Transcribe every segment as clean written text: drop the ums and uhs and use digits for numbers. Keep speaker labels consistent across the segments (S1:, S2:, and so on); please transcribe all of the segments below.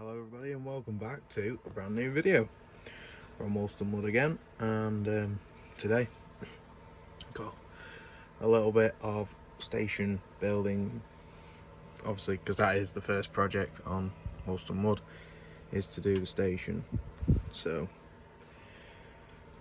S1: Hello everybody and welcome back to a brand new video from Woolstanwood again, and today got a little bit of station building, obviously because that is the first project on Woolstanwood, is to do the station. So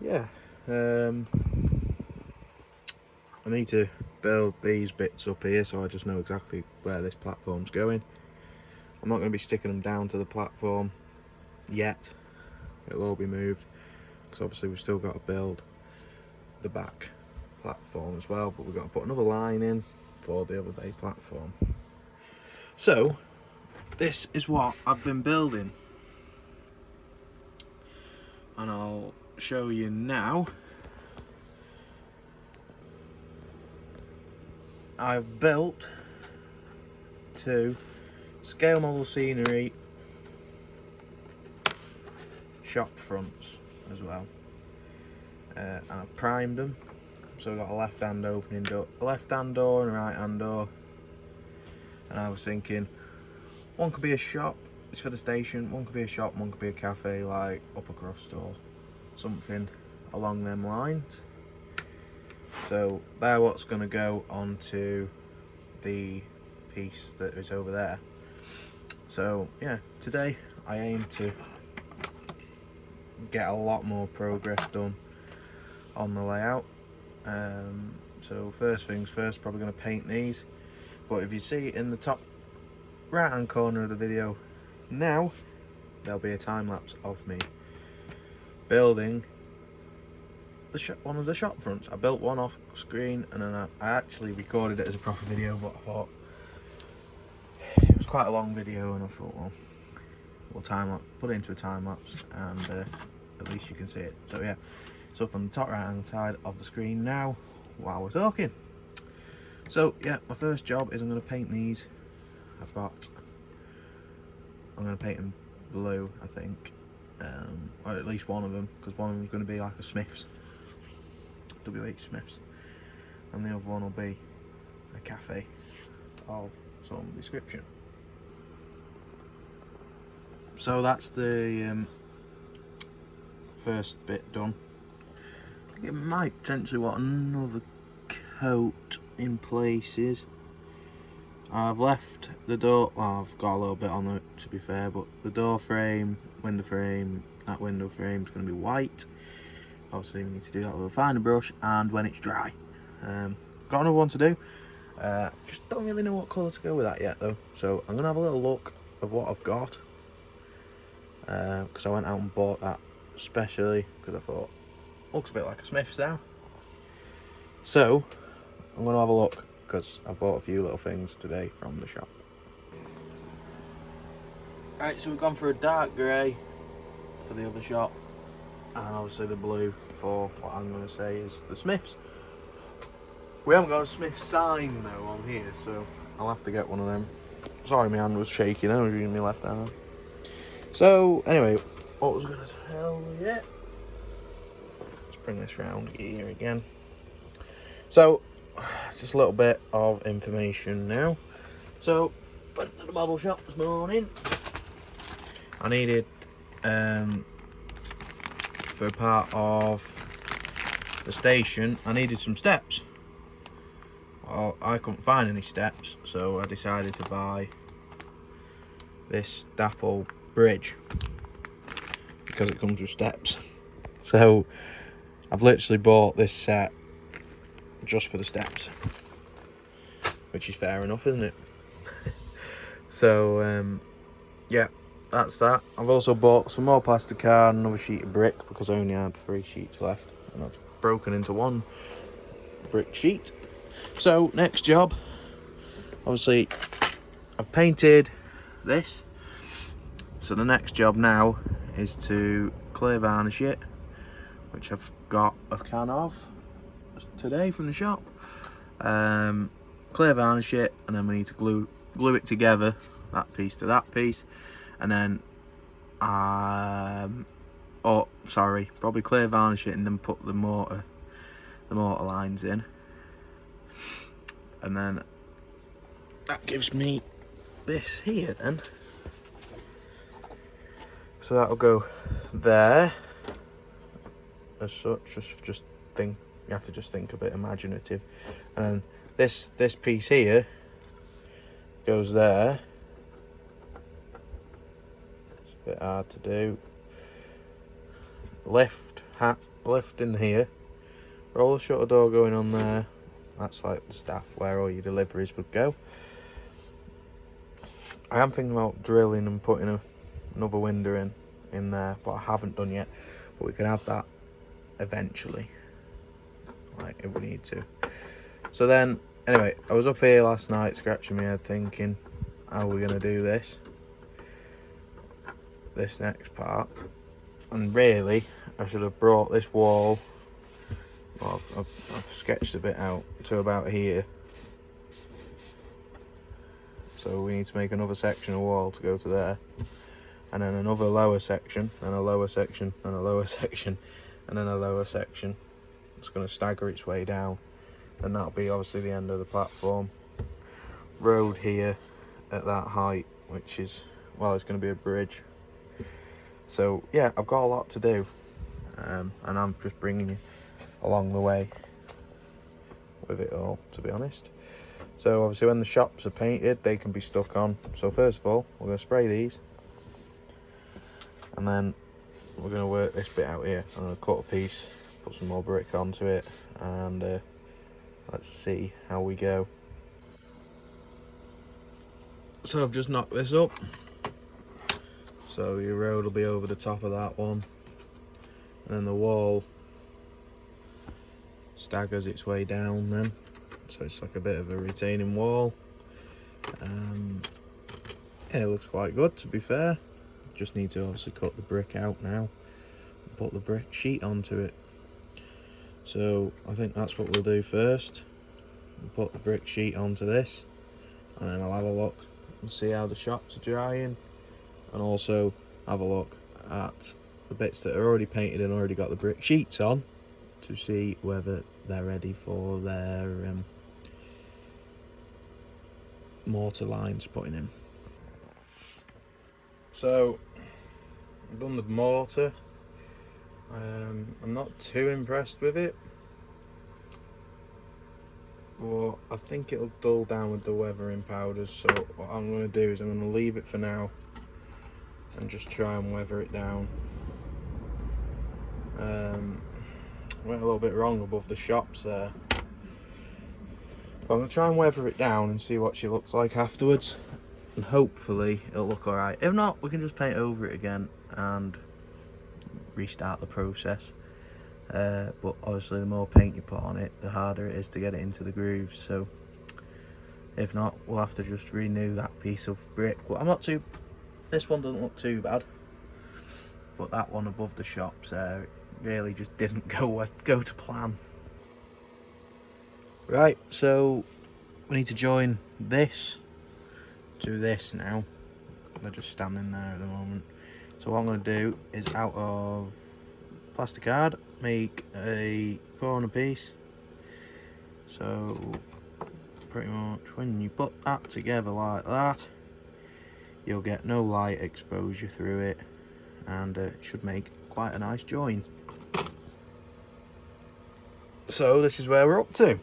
S1: yeah, I need to build these bits up here so I just know exactly where this platform's going. I'm not going to be sticking them down to the platform yet. It'll all be moved because obviously we've still got to build the back platform as well, but we've got to put another line in for the other bay platform. So this is what I've been building, and I'll show you now. I've built 2 scale model scenery shop fronts as well, and I've primed them. So I've got a left hand opening door, a left hand door and a right hand door, and I was thinking one could be a shop, it's for the station, one could be a shop, one could be a cafe, like upper crust store, something along them lines. So they're what's going to go onto the piece that is over there. So yeah, today I aim to get a lot more progress done on the layout. So first things first, probably going to paint these, but if you see in the top right hand corner of the video now, there'll be a time lapse of me building the one of the shop fronts. I built one off screen and then I actually recorded it as a proper video, but I thought it was quite a long video and I thought, well, we'll put it into a time lapse, and at least you can see it. So yeah, it's up on the top right hand side of the screen now while we're talking. So yeah, my first job is I'm going to paint these. I'm going to paint them blue, I think, or at least one of them, because one of them is going to be like a Smith's, WH Smith's, and the other one will be a cafe of some description. So that's the first bit done. It might potentially want another coat in places. I've left the door, well, I've got a little bit on it to be fair, but the door frame, window frame, that window frame is going to be white. Obviously we need to do that with a finer brush and when it's dry. Got another one to do. Just don't really know what colour to go with that yet though, so I'm going to have a little look of what I've got, because I went out and bought that specially because I thought looks a bit like a Smith's now. So I'm going to have a look because I bought a few little things today from the shop. Right, so we've gone for a dark grey for the other shop, and obviously the blue for what I'm going to say is the Smith's. We haven't got a Smith's sign though on here, so I'll have to get one of them. Sorry, my hand was shaking, I was using my left hand. So anyway, what was I going to tell you? Let's bring this round here again. So just a little bit of information now. So went to the model shop this morning. I needed for part of the station, I needed some steps. Well, I couldn't find any steps, so I decided to buy this dapple bridge because it comes with steps. So I've literally bought this set just for the steps, which is fair enough, isn't it? So yeah, that's that. I've also bought some more plastic card and another sheet of brick because I only had 3 sheets left and I've broken into 1 brick sheet. So next job, obviously I've painted this, so the next job now is to clear varnish it, which I've got a can of today from the shop. Clear varnish it, and then we need to glue it together, that piece to that piece, and then probably clear varnish it and then put the mortar lines in, and then that gives me this here then. so that'll go there as such. Just think, you have to just think a bit imaginative. And then this piece here goes there. It's a bit hard to do. Lift in here. Roller shutter door going on there. That's like the staff where all your deliveries would go. I am thinking about drilling and putting another window in there, but I haven't done yet. But we can have that eventually, like if we need to. So then, anyway, I was up here last night scratching my head thinking, how are we going to do this next part? And really, I should have brought this wall, well, I've sketched a bit out to about here. So we need to make another section of wall to go to there. And then another lower section, and a lower section, and a lower section, and then a lower section. It's going to stagger its way down. And that'll be obviously the end of the platform. Road here at that height, which is, well, it's going to be a bridge. So yeah, I've got a lot to do. And I'm just bringing you along the way with it all, to be honest. So obviously when the shops are painted, they can be stuck on. So first of all, we're going to spray these. And then we're going to work this bit out here. I'm going to cut a piece, put some more brick onto it, and let's see how we go. So I've just knocked this up. So your road will be over the top of that one. And then the wall staggers its way down then. So it's like a bit of a retaining wall. Yeah, it looks quite good, to be fair. Just need to obviously cut the brick out now and put the brick sheet onto it. So I think that's what we'll do first. We'll put the brick sheet onto this, and then I'll have a look and see how the shops are drying, and also have a look at the bits that are already painted and already got the brick sheets on, to see whether they're ready for their mortar lines putting in. So I've done the mortar. I'm not too impressed with it, but I think it'll dull down with the weathering powders. So what I'm going to do is I'm going to leave it for now and just try and weather it down. Went a little bit wrong above the shops there. But I'm going to try and weather it down and see what she looks like afterwards. And hopefully it'll look alright. If not, we can just paint over it again and restart the process. But obviously the more paint you put on it, the harder it is to get it into the grooves. So if not, we'll have to just renew that piece of brick. But this one doesn't look too bad. But that one above the shops there, it really just didn't go to plan. Right, so we need to join this to this now. They're just standing there at the moment. So what I'm going to do is, out of plastic card, make a corner piece. So pretty much when you put that together like that, you'll get no light exposure through it, and it should make quite a nice join. So this is where we're up to.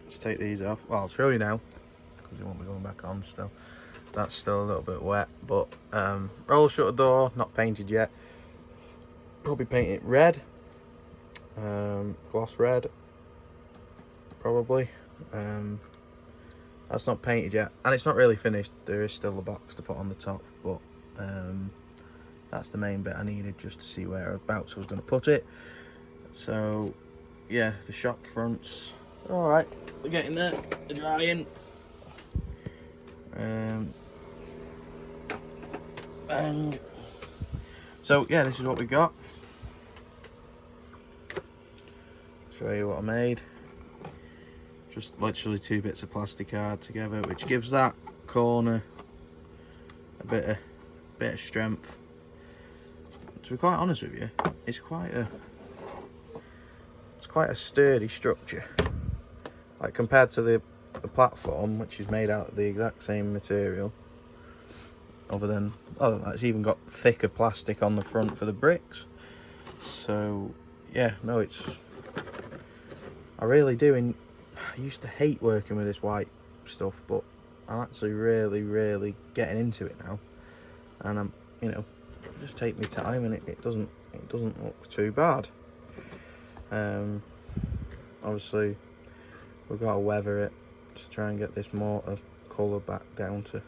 S1: Let's take these off. Well, I'll show you now, because you won't be going back on still. That's still a little bit wet, but roller shutter door, not painted yet. Probably paint it red, gloss red, probably. That's not painted yet, and it's not really finished. There is still a box to put on the top, but that's the main bit I needed just to see whereabouts I was going to put it. So yeah, the shop fronts, all right, we're getting there, they're drying. And so yeah, this is what we got. Show you what I made. Just literally 2 bits of plastic card together, which gives that corner a bit of strength. To be quite honest with you, it's quite a sturdy structure. Like compared to the platform, which is made out of the exact same material. other than, oh, it's even got thicker plastic on the front for the bricks. So yeah, no, it's, I really do. I used to hate working with this white stuff, but I'm actually really getting into it now, and I'm, you know, just take my time, and it doesn't look too bad. Obviously we've got to weather it to try and get this mortar colour back down to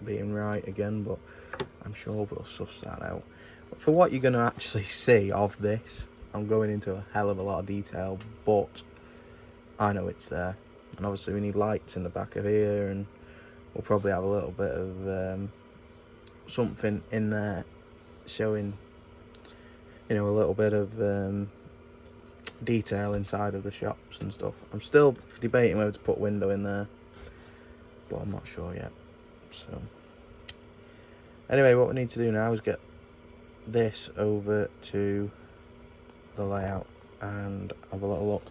S1: being right again, but I'm sure we'll suss that out. But for what you're going to actually see of this, I'm going into a hell of a lot of detail, but I know it's there. And obviously we need lights in the back of here, and we'll probably have a little bit of something in there showing, you know, a little bit of detail inside of the shops and stuff. I'm still debating whether to put a window in there, but I'm not sure yet. So anyway, what we need to do now is get this over to the layout and have a little look.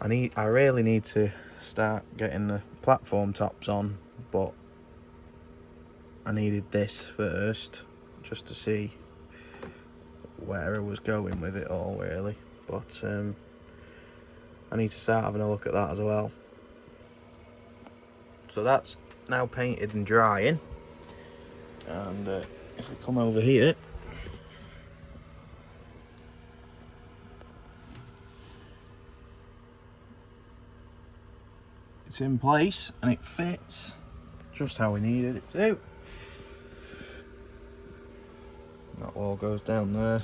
S1: I really need to start getting the platform tops on, but I needed this first just to see where I was going with it all, really. But I need to start having a look at that as well. So that's now painted and drying, and if we come over here, it's in place and it fits just how we needed it to. That wall goes down there.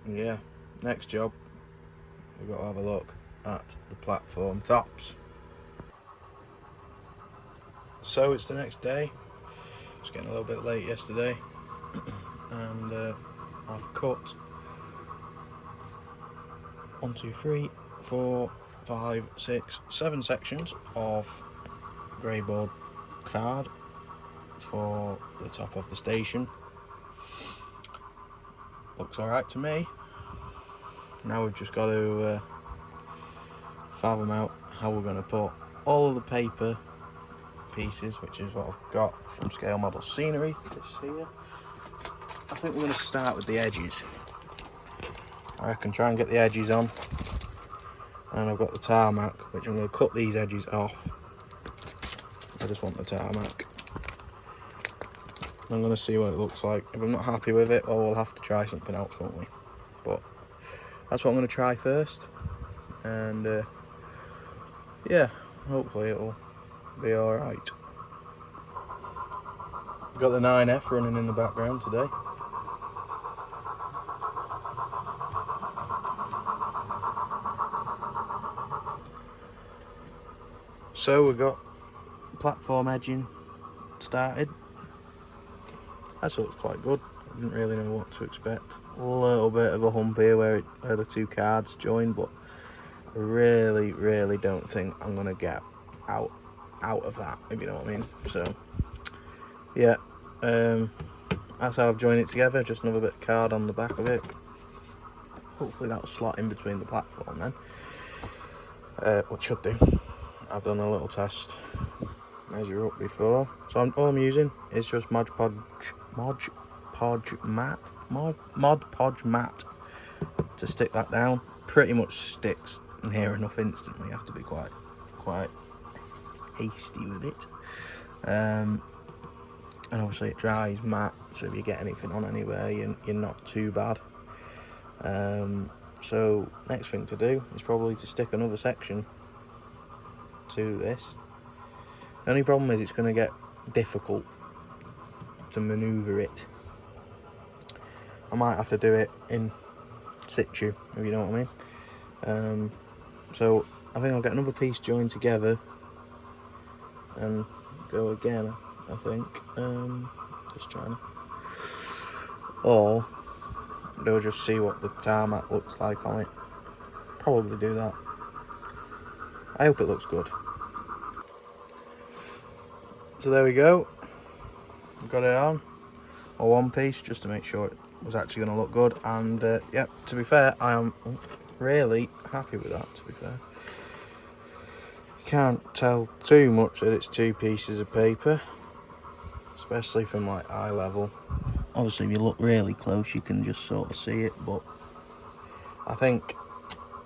S1: Yeah, next job, we've got to have a look at the platform tops. So it's the next day. It's getting a little bit late yesterday, and I've cut 1, 2, 3, 4, 5, 6, 7 sections of grey board card for the top of the station. Looks alright to me. Now we've just got to fathom out how we're going to put all of the paper pieces, which is what I've got from Scale Model Scenery, this here. I think we're going to start with the edges. I can try and get the edges on, and I've got the tarmac, which I'm going to cut these edges off. I just want the tarmac. I'm going to see what it looks like. If I'm not happy with it, well, we'll have to try something else, won't we? But that's what I'm going to try first, and yeah, hopefully it'll be alright. Got the 9F running in the background today. So we've got platform edging started. That looks quite good. I didn't really know what to expect. A little bit of a hump here where the two cards join, but I really don't think I'm gonna get out of that, if you know what I mean. So yeah, that's how I've joined it together. Just another bit of card on the back of it. Hopefully that'll slot in between the platform then. What should do. I've done a little test measure up before, so all I'm using is just Mod Podge mat to stick that down. Pretty much sticks near enough instantly. You have to be quite hasty with it, and obviously it dries matte, so if you get anything on anywhere, you're not too bad. So next thing to do is probably to stick another section to this. The only problem is it's going to get difficult to manoeuvre it. I might have to do it in situ, if you know what I mean. So I think I'll get another piece joined together and go again, I think. Just trying to, or they'll just see what the tarmac looks like on it. Probably do that. I hope it looks good. So there we go. Got it on one piece just to make sure it was actually going to look good, and yeah, to be fair, I am really happy with that, to be fair. can't tell too much that it's 2 pieces of paper, especially from like eye level. Obviously if you look really close you can just sort of see it, but I think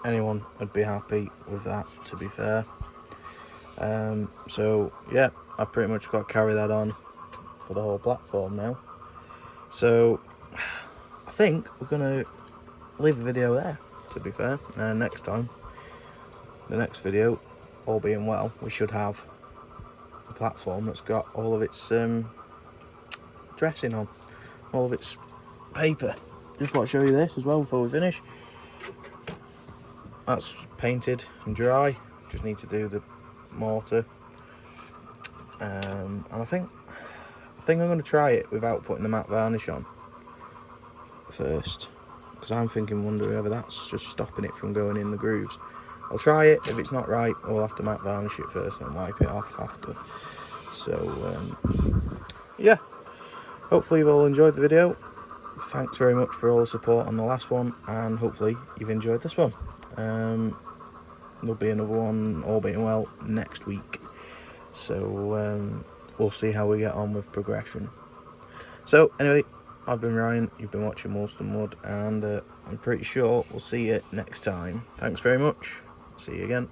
S1: anyone would be happy with that, to be fair. So yeah, I've pretty much got to carry that on for the whole platform now. So I think we're gonna leave the video there, to be fair, and next time, the next video, all being well, we should have a platform that's got all of its dressing on, all of its paper. Just want to show you this as well before we finish. That's painted and dry, just need to do the mortar, and I think I'm going to try it without putting the matte varnish on first, because I'm wondering whether that's just stopping it from going in the grooves. I'll try it. If it's not right, we'll have to matte varnish it first and wipe it off after. So yeah, hopefully you've all enjoyed the video. Thanks very much for all the support on the last one, and hopefully you've enjoyed this one. There'll be another one, all being well, next week. So we'll see how we get on with progression. So anyway, I've been Ryan, you've been watching Woolstanwood, and I'm pretty sure we'll see you next time. Thanks very much. See you again.